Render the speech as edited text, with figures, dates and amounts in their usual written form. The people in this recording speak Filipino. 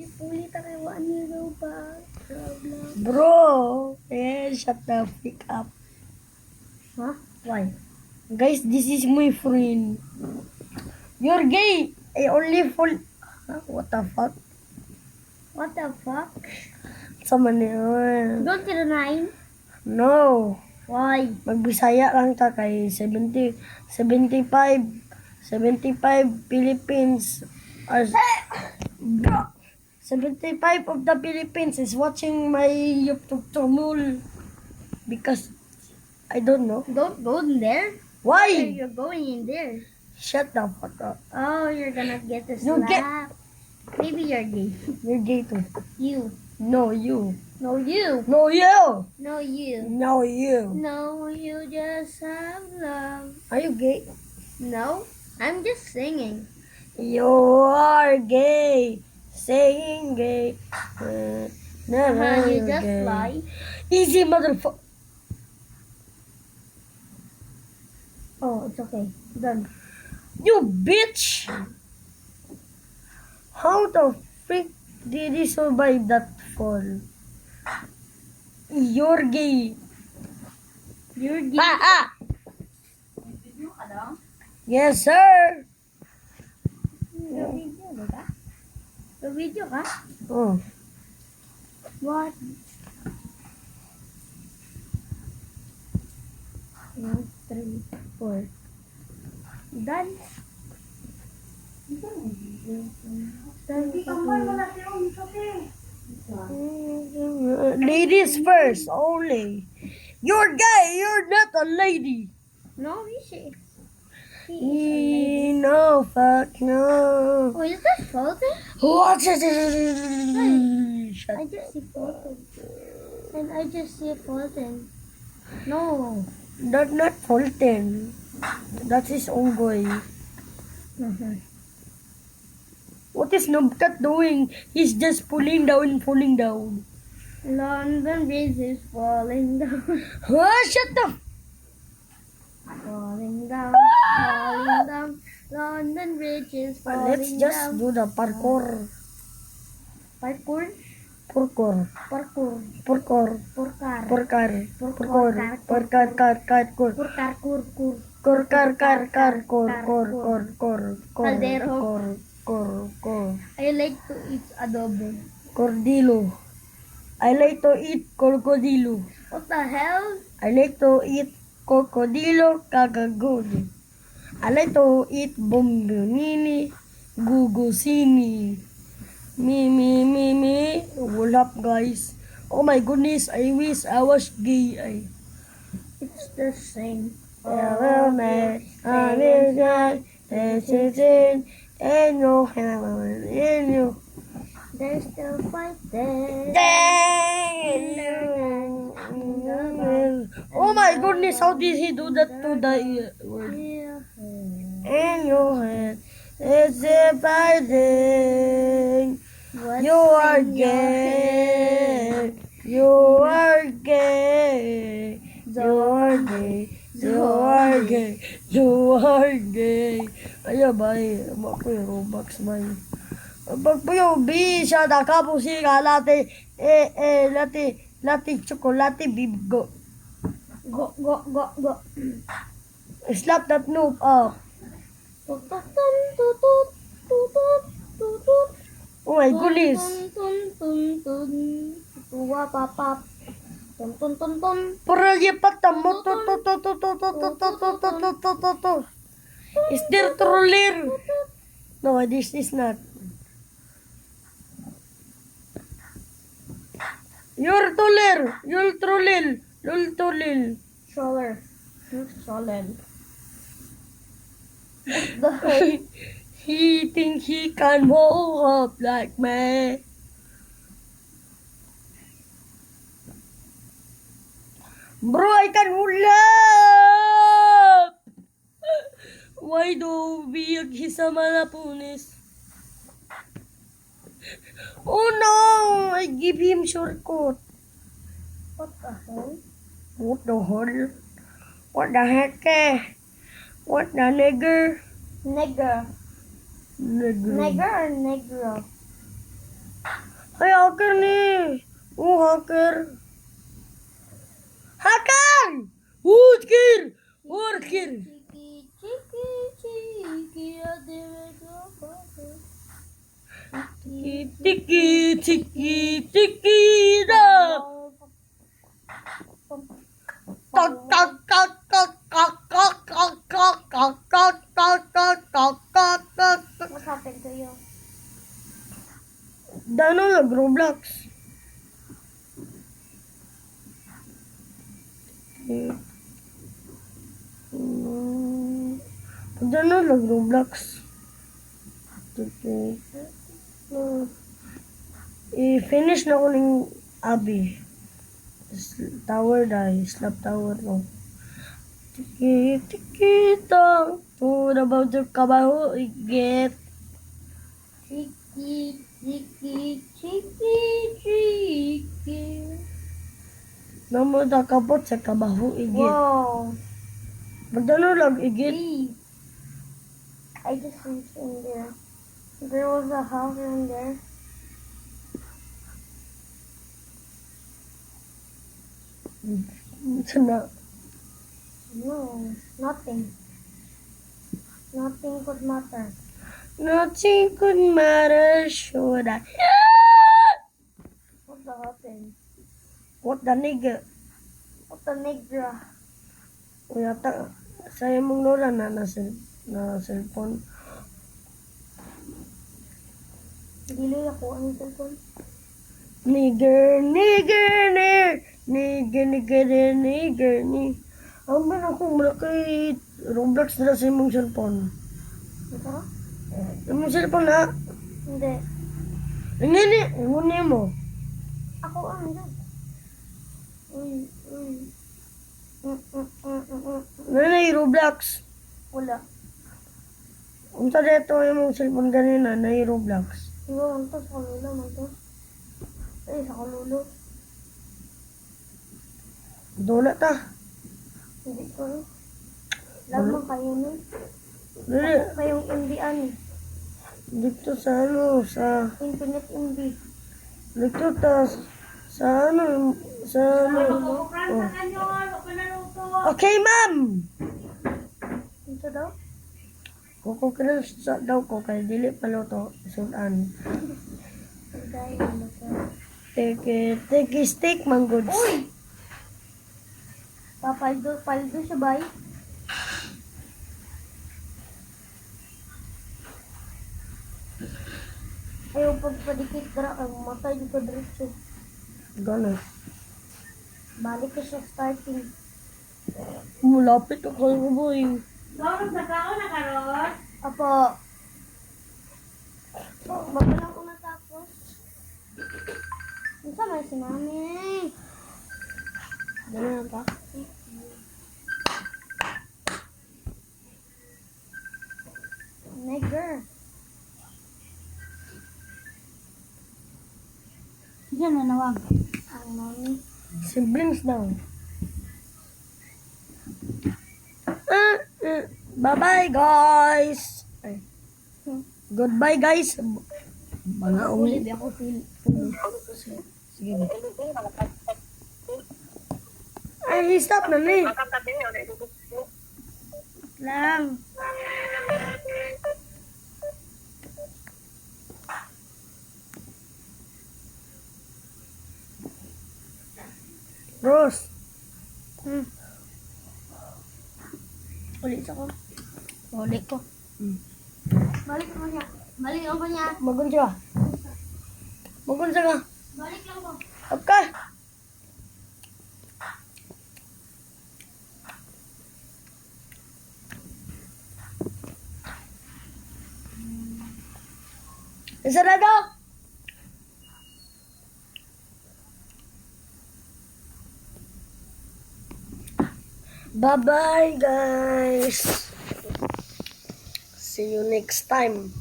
Puli takiwaan niyo daw ba? Bro, shut the freak up. Huh? Why? Guys, this is my friend. You're gay. I only fall. Huh? What the fuck? What the fuck? Sama yun. Go to the 9? No. Why? Magbisaya lang ta kay 75 Philippines are 75 of the Philippines is watching my YouTube channel because I don't know Don't go in there. why. You're going in there. Shut the fuck up. Oh, you're gonna get a You slap. get- Maybe you're gay. You're gay too. You. No, you. No, you. No, you. No, you. No, you. No, you just have love. Are you gay? No, I'm just singing. You are gay. Saying gay. Never You just gay. lie. Easy, motherfucker. Oh, it's okay. Done. You bitch. How the freak did he survive that fall? You're gay. You're gay. Ah! Yes, sir. Video, diba? Video ka? Oh. What? 1, 3, 4. Done. Ladies first, only. You're gay. You're not a lady. No, he is. He is a lady. No, fuck no. Oh, is that Fulton? What? I Shut just see Fulton. And I just see Fulton. No. That's not Fulton. That's his own boy. What is Nobcat doing? He's just falling down. London Bridge is falling down. Huh? Shut the Falling down. Falling down. London Bridge is falling Let's just down. do the parkour. Parkour? Parkour. Parkour. Parkour. Porkar. Parkour. Parkour. Parkour. Parkour. Porkar. Kur. Cor. I like to eat adobo. Cordilo. I like to eat crocodilo. What the hell? I like to eat crocodilo cagagod. I like to eat bombonini, gugusini. Me. What up, guys? Oh my goodness, I wish I was gay. It's the same. They're still fighting. Oh my goodness, how did he do that to the word? In your head, it's dividing. You are gay. You are gay. You are gay. You are gay. You are gay. Ayo, bye. Ako yung Robux, bye. Pagpuyo, bisa da kapo siga latte. Latte chocolate bibgo. Go. Slap that noob up. Tutut. Oh my goodness. Tun. Tuwa papap. Tun. Para yepatam mo to. Is there troller? No, this is not. You're troller. Stroller. Stroller. The hell? He think he can walk up like me. Bro, I can roll up. Why do we hisama na punis? Oh no! I give him shortcut. What the hell? What the hell? What the heck? What the nigger? Negro. Nigger. Negro or negro? hacker ni. Oh, hacker. Hacker! Hacker! Hacker! Chiki, chiki, chiki, ademe ko. Tiki, tiki, tiki, da. Kak, kak, kak, kak, kak, kak, kak, kak, kak, kak, kak, kak, kak, kak, kak. What happened to you? Dano nag-Roblox. Dano nag-Roblox. I-finish na ko ng Abby. Tower dahil. Slap tower no. Tiki, tiki, tong. What about your kabaho? Get. Chiki, chiki, chiki, chiki. Namo nakabot sa kabaho. Igit. Wow. Magdano lang igit. Hey. I just reached in there. There was a house in there. Sana. No, nothing. Nothing could matter. Nothing could matter should I. What the happened? What the nigga? What the negra? Yata sa imong lola na cellphone. Dili ako ang cellphone. Nigger, nigger, nigger, nigger, nigger, nigger, ni. Ang man ako mula kay Roblox na sa imong cellphone. Ito? Imong cellphone na. Hindi. Ngini, nguni mo. Ako ang dyan. Uy, uy. Nanay Roblox. Wala. Unsa dito imong cellphone ganina na Roblox. Iba man to, sa kalulo man to. Ay, sa kalulo. Dola ta. Hindi ko rin. Lamang kayo nun. Dili, Kayong MB-an. dito sa ano, sa Infinite MB. dito ta sa ano, sa ano. Oh. Okay, ma'am. Ito daw? Kukukiral sa daw ko kay dili paluto sudan. Dahil ano siya. Take steak man goods. Uy! Paldo siya ba? Ayaw pagpadikit dara kay matay dito diretso. Gana. Balik ka siya starting. Mulapit ako boy. Apo. Magalang ko natapos. Ano man si mami? Gana na ta. Nigger. Diyan na nawag. Ang mami. Siblings daw. Bye-bye guys. Ay. Goodbye guys. Banga uli. Hindi ako feel. Sige. Ay, stop na ni. Lang. Rose. Ulit ako. Ulit ko. Balik ako niya. Balik ako niya. Magun siya. Magun siya ka. Balik lang ko. Okay. Isa na daw. Bye-bye, guys. See you next time.